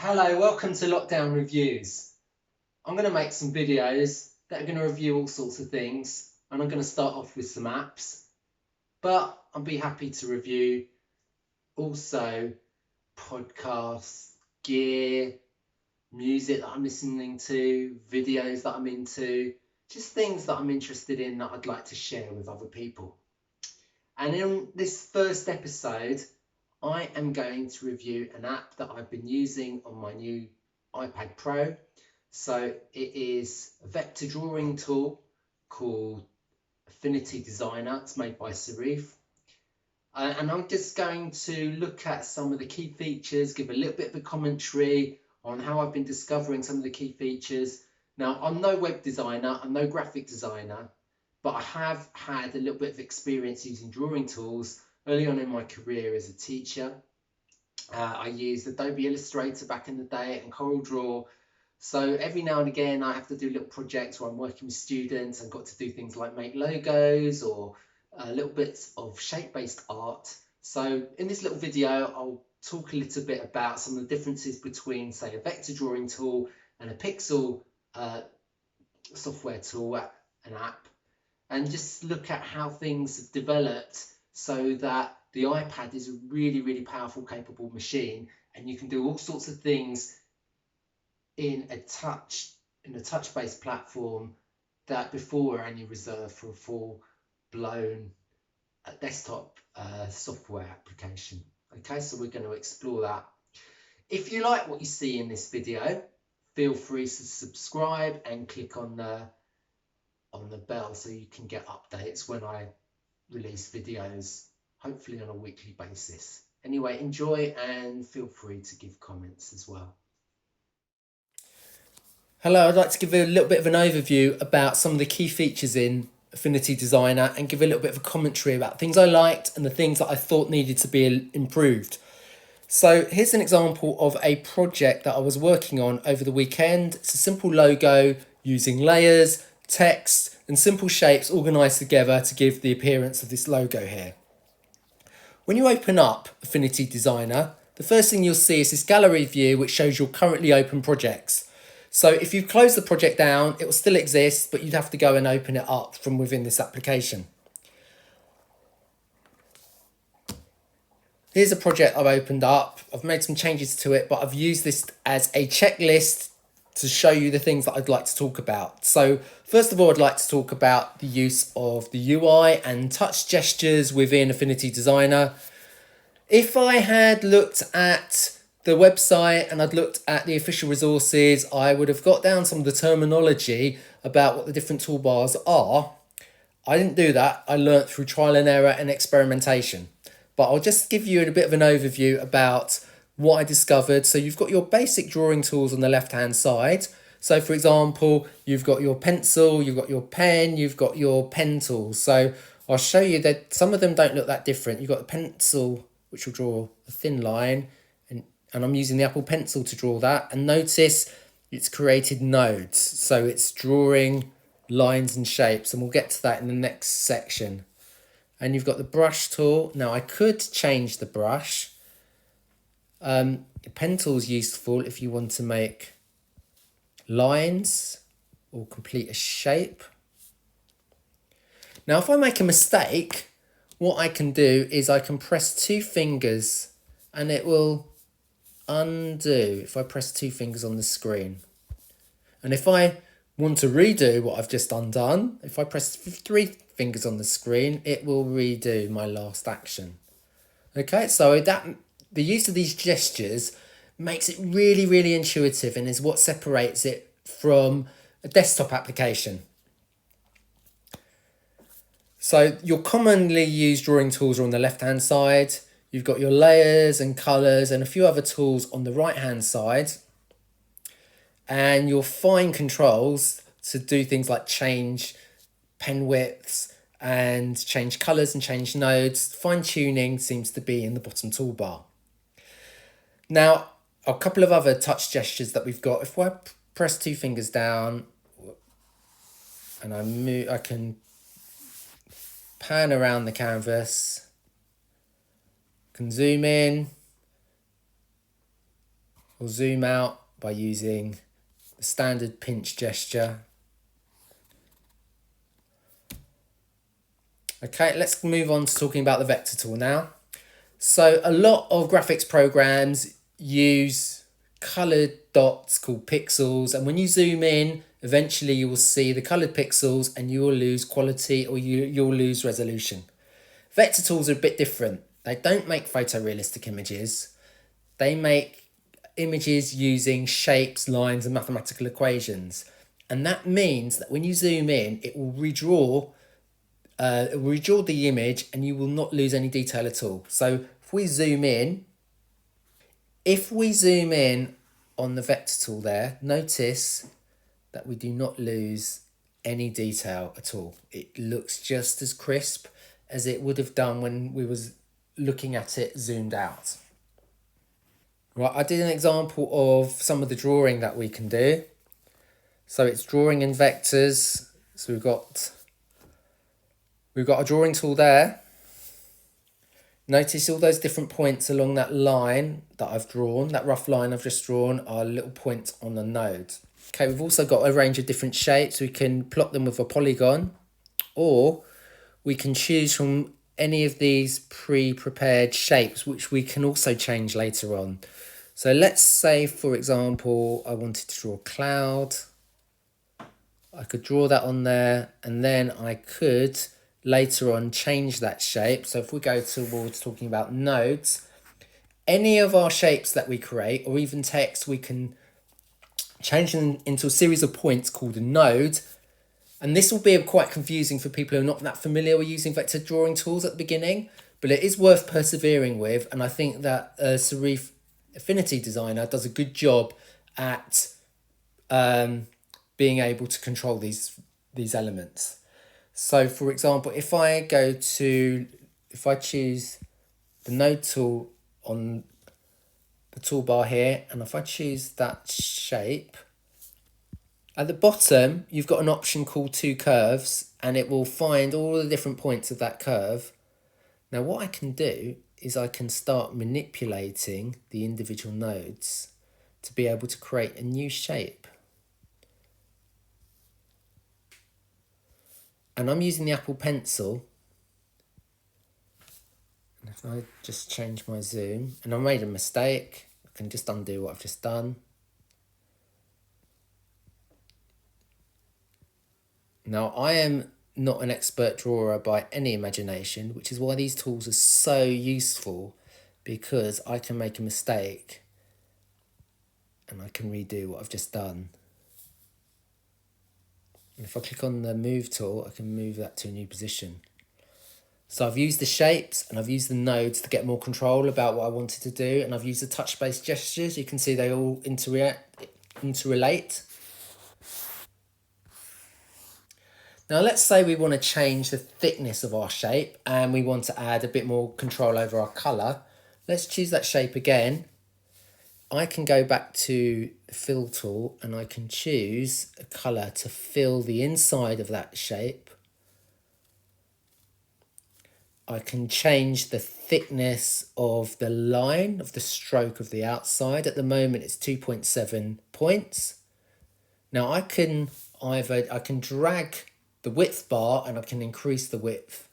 Hello, welcome to Lockdown Reviews. I'm going to make some videos that are going to review all sorts of things, and I'm going to start off with some apps, but I'll be happy to review also podcasts, gear, music that I'm listening to, videos that I'm into, just things that I'm interested in that I'd like to share with other people. And in this first episode, I am going to review an app that I've been using on my new iPad Pro. So it is a vector drawing tool called Affinity Designer. It's made by Serif. And I'm just going to look at some of the key features, give a little bit of a commentary on how I've been discovering some of the key features. Now, I'm no web designer, I'm no graphic designer, but I have had a little bit of experience using drawing tools early on in my career as a teacher. I used Adobe Illustrator back in the day and CorelDRAW. So every now and again, I have to do little projects where I'm working with students and got to do things like make logos or little bits of shape-based art. So in this little video, I'll talk a little bit about some of the differences between, say, a vector drawing tool and a pixel software tool, an app, and just look at how things have developed so that the iPad is a really, really powerful, capable machine, and you can do all sorts of things in a touch-based platform that before were only reserved for a full-blown desktop software application. Okay, so we're going to explore that. If you like what you see in this video, feel free to subscribe and click on the bell so you can get updates when I release videos, hopefully on a weekly basis. Anyway, enjoy and feel free to give comments as well. Hello, I'd like to give a little bit of an overview about some of the key features in Affinity Designer and give a little bit of a commentary about things I liked and the things that I thought needed to be improved. So here's an example of a project that I was working on over the weekend. It's a simple logo using layers, text and simple shapes organised together to give the appearance of this logo here. When you open up Affinity Designer, the first thing you'll see is this gallery view which shows your currently open projects. So if you close the project down, it will still exist, but you'd have to go and open it up from within this application. Here's a project I've opened up. I've made some changes to it, but I've used this as a checklist to show you the things that I'd like to talk about. So first of all, I'd like to talk about the use of the UI and touch gestures within Affinity Designer. If I had looked at the website and I'd looked at the official resources, I would have got down some of the terminology about what the different toolbars are. I didn't do that. I learnt through trial and error and experimentation. But I'll just give you a bit of an overview about what I discovered. So you've got your basic drawing tools on the left-hand side. So for example, you've got your pencil, you've got your pen, you've got your pen tools. So I'll show you that some of them don't look that different. You've got the pencil, which will draw a thin line, and I'm using the Apple Pencil to draw that. And notice it's created nodes. So it's drawing lines and shapes, and we'll get to that in the next section. And you've got the brush tool. Now I could change the brush. The pen tool is useful if you want to make lines or complete a shape. Now if I make a mistake, what I can do is I can press two fingers and it will undo if I press two fingers on the screen. And if I want to redo what I've just undone, if I press three fingers on the screen, it will redo my last action. Okay, so the use of these gestures makes it really, really intuitive and is what separates it from a desktop application. So your commonly used drawing tools are on the left-hand side. You've got your layers and colours and a few other tools on the right-hand side. And your fine controls to do things like change pen widths and change colours and change nodes. Fine tuning seems to be in the bottom toolbar. Now, a couple of other touch gestures that we've got. If I press two fingers down and I can pan around the canvas, can zoom in, or zoom out by using the standard pinch gesture. Okay, let's move on to talking about the vector tool now. So a lot of graphics programs use colored dots called pixels, and when you zoom in, eventually you will see the colored pixels and you will lose quality, or you'll lose resolution. Vector tools are a bit different. They don't make photorealistic images. They make images using shapes, lines, and mathematical equations. And that means that when you zoom in, it will redraw the image and you will not lose any detail at all. So if we zoom in on the vector tool there, notice that we do not lose any detail at all. It looks just as crisp as it would have done when we was looking at it zoomed out. Right, I did an example of some of the drawing that we can do. So it's drawing in vectors. So we've got a drawing tool there. Notice all those different points along that line that I've drawn, that rough line I've just drawn, are little points on the node. Okay, we've also got a range of different shapes. We can plot them with a polygon, or we can choose from any of these pre-prepared shapes, which we can also change later on. So let's say, for example, I wanted to draw a cloud. I could draw that on there, and then I could later on change that shape. So if we go towards talking about nodes, any of our shapes that we create, or even text, we can change them into a series of points called a node. And this will be quite confusing for people who are not that familiar with using vector drawing tools at the beginning, but it is worth persevering with. And I think that Serif Affinity Designer does a good job at being able to control these elements. So for example, if I choose the node tool on the toolbar here, and if I choose that shape, at the bottom, you've got an option called two curves, and it will find all the different points of that curve. Now what I can do is I can start manipulating the individual nodes to be able to create a new shape. And I'm using the Apple Pencil. And if I just change my zoom, and I made a mistake, I can just undo what I've just done. Now, I am not an expert drawer by any imagination, which is why these tools are so useful, because I can make a mistake and I can redo what I've just done. And if I click on the move tool, I can move that to a new position. So I've used the shapes and I've used the nodes to get more control about what I wanted to do, and I've used the touch-based gestures. You can see they all interrelate. Now let's say we want to change the thickness of our shape and we want to add a bit more control over our colour. Let's choose that shape again. I can go back to the fill tool and I can choose a colour to fill the inside of that shape. I can change the thickness of the line of the stroke of the outside. At the moment it's 2.7 points. Now I can drag the width bar and I can increase the width,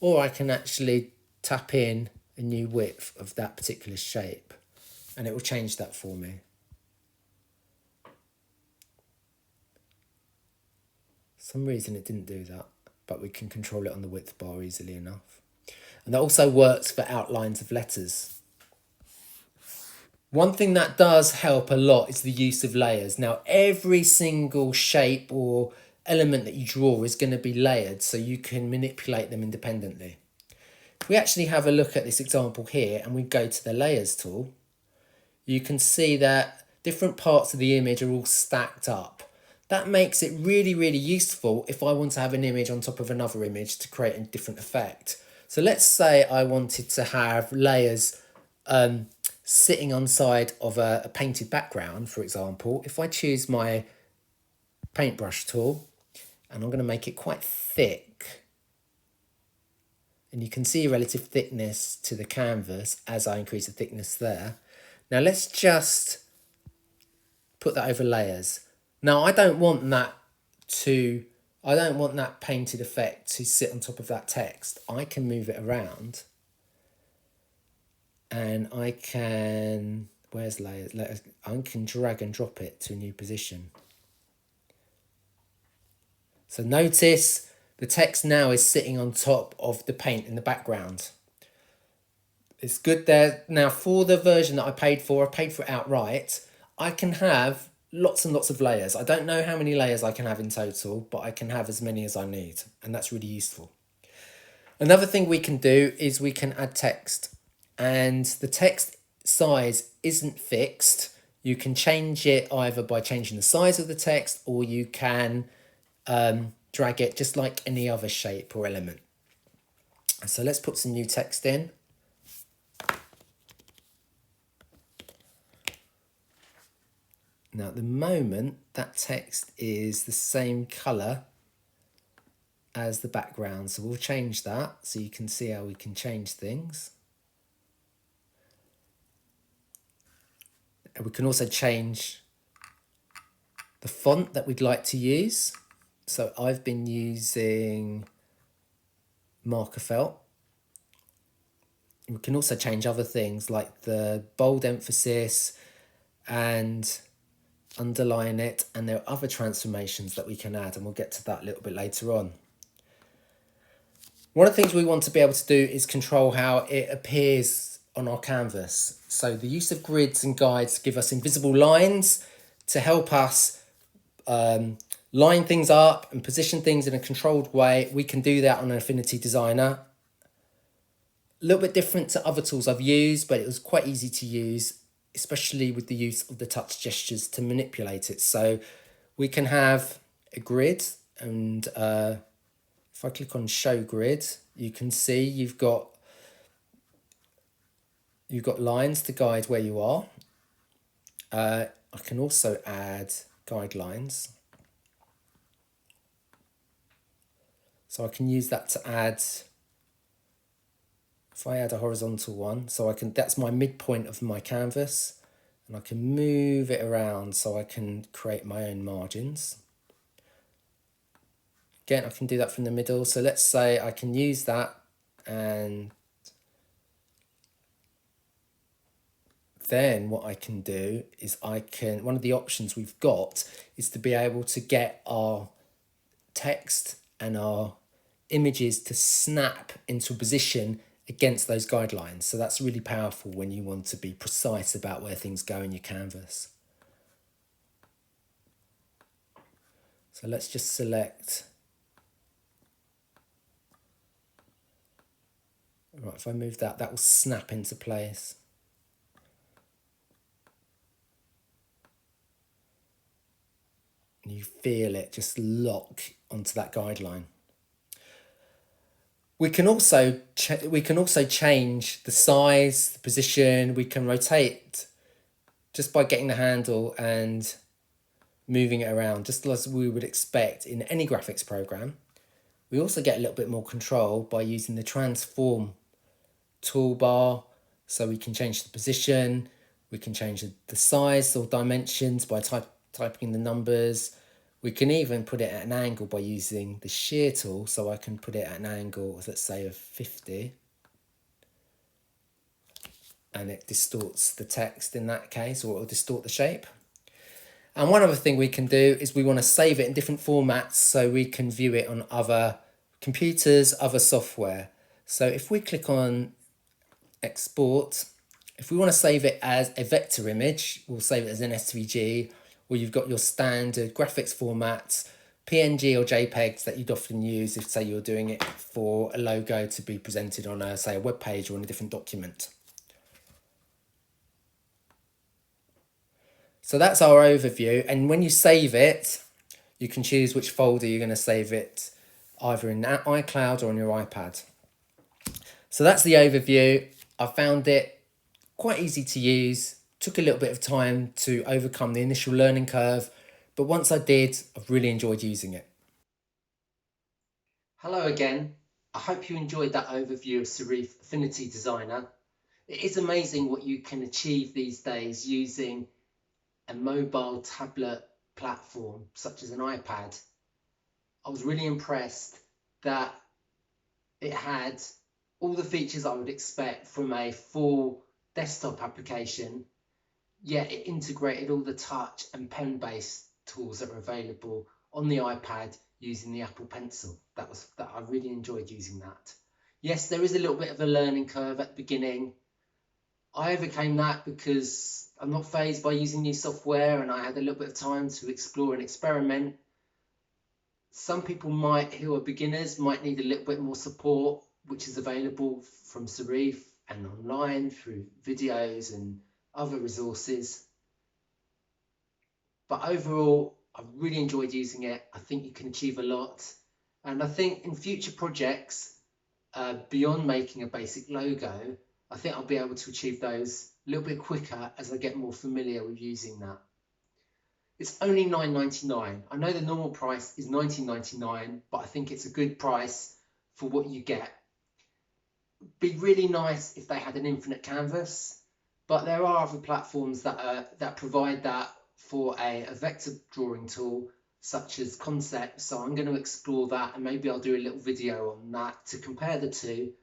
or I can actually tap in a new width of that particular shape and it will change that for me. For some reason it didn't do that, but we can control it on the width bar easily enough. And that also works for outlines of letters. One thing that does help a lot is the use of layers. Now, every single shape or element that you draw is going to be layered, so you can manipulate them independently. If we actually have a look at this example here and we go to the layers tool, you can see that different parts of the image are all stacked up. That makes it really, really useful if I want to have an image on top of another image to create a different effect. So let's say I wanted to have layers sitting on side of a painted background, for example. If I choose my paintbrush tool, and I'm going to make it quite thick, and you can see relative thickness to the canvas as I increase the thickness there. Now let's just put that over layers. Now I don't want that painted effect to sit on top of that text. I can move it around and I can, where's layers? I can drag and drop it to a new position. So notice the text now is sitting on top of the paint in the background. It's good there. Now for the version that I paid for it outright, I can have lots and lots of layers. I don't know how many layers I can have in total, but I can have as many as I need, and that's really useful. Another thing we can do is we can add text, and the text size isn't fixed. You can change it either by changing the size of the text, or you can drag it just like any other shape or element. So let's put some new text in. Now at the moment, that text is the same colour as the background. So we'll change that so you can see how we can change things. And we can also change the font that we'd like to use. So I've been using marker felt. We can also change other things like the bold emphasis and underline it, and there are other transformations that we can add, and we'll get to that a little bit later on. One of the things we want to be able to do is control how it appears on our canvas. So the use of grids and guides give us invisible lines to help us line things up and position things in a controlled way. We can do that on an Affinity Designer. A little bit different to other tools I've used, but it was quite easy to use, especially with the use of the touch gestures to manipulate it. So we can have a grid, and if I click on show grid, you can see you've got lines to guide where you are. I can also add guidelines. So I can use that to add, if I add a horizontal one, so that's my midpoint of my canvas, and I can move it around so I can create my own margins. Again, I can do that from the middle. So let's say I can use that, and then what I can do is one of the options we've got is to be able to get our text and our images to snap into a position against those guidelines. So that's really powerful when you want to be precise about where things go in your canvas. So let's just select. Right, if I move that will snap into place. And you feel it just lock onto that guideline. We can also change the size, the position. We can rotate just by getting the handle and moving it around, just as we would expect in any graphics program. We also get a little bit more control by using the transform toolbar. So we can change the position, we can change the size or dimensions by typing in the numbers. We can even put it at an angle by using the shear tool. So I can put it at an angle, let's say of 50. And it distorts the text in that case, or it will distort the shape. And one other thing we can do is we want to save it in different formats so we can view it on other computers, other software. So if we click on export, if we want to save it as a vector image, we'll save it as an SVG, or you've got your standard graphics formats, PNG or JPEGs that you'd often use if, say, you're doing it for a logo to be presented on a, say, a web page or on a different document. So that's our overview, and when you save it, you can choose which folder you're going to save it, either in iCloud or on your iPad. So that's the overview. I found it quite easy to use, took a little bit of time to overcome the initial learning curve, but once I did, I've really enjoyed using it. Hello again. I hope you enjoyed that overview of Serif Affinity Designer. It is amazing what you can achieve these days using a mobile tablet platform such as an iPad, I was really impressed that it had all the features I would expect from a full desktop application, yet it integrated all the touch and pen-based tools that are available on the iPad using the Apple Pencil. That I really enjoyed using that. Yes, there is a little bit of a learning curve at the beginning. I overcame that because I'm not fazed by using new software, and I had a little bit of time to explore and experiment. Some people who are beginners might need a little bit more support, which is available from Serif and online through videos and other resources. But overall, I really enjoyed using it. I think you can achieve a lot. And I think in future projects, beyond making a basic logo, I think I'll be able to achieve those a little bit quicker as I get more familiar with using that. It's only $9.99. I know the normal price is $19.99, but I think it's a good price for what you get. It'd be really nice if they had an infinite canvas, but there are other platforms that provide that for a vector drawing tool such as Concept. So I'm going to explore that, and maybe I'll do a little video on that to compare the two.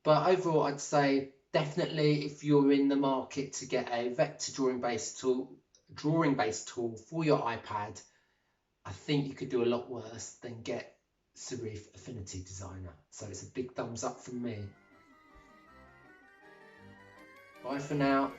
But overall, I'd say definitely if you're in the market to get a vector drawing based tool for your iPad, I think you could do a lot worse than get Serif Affinity Designer. So it's a big thumbs up from me. Bye for now.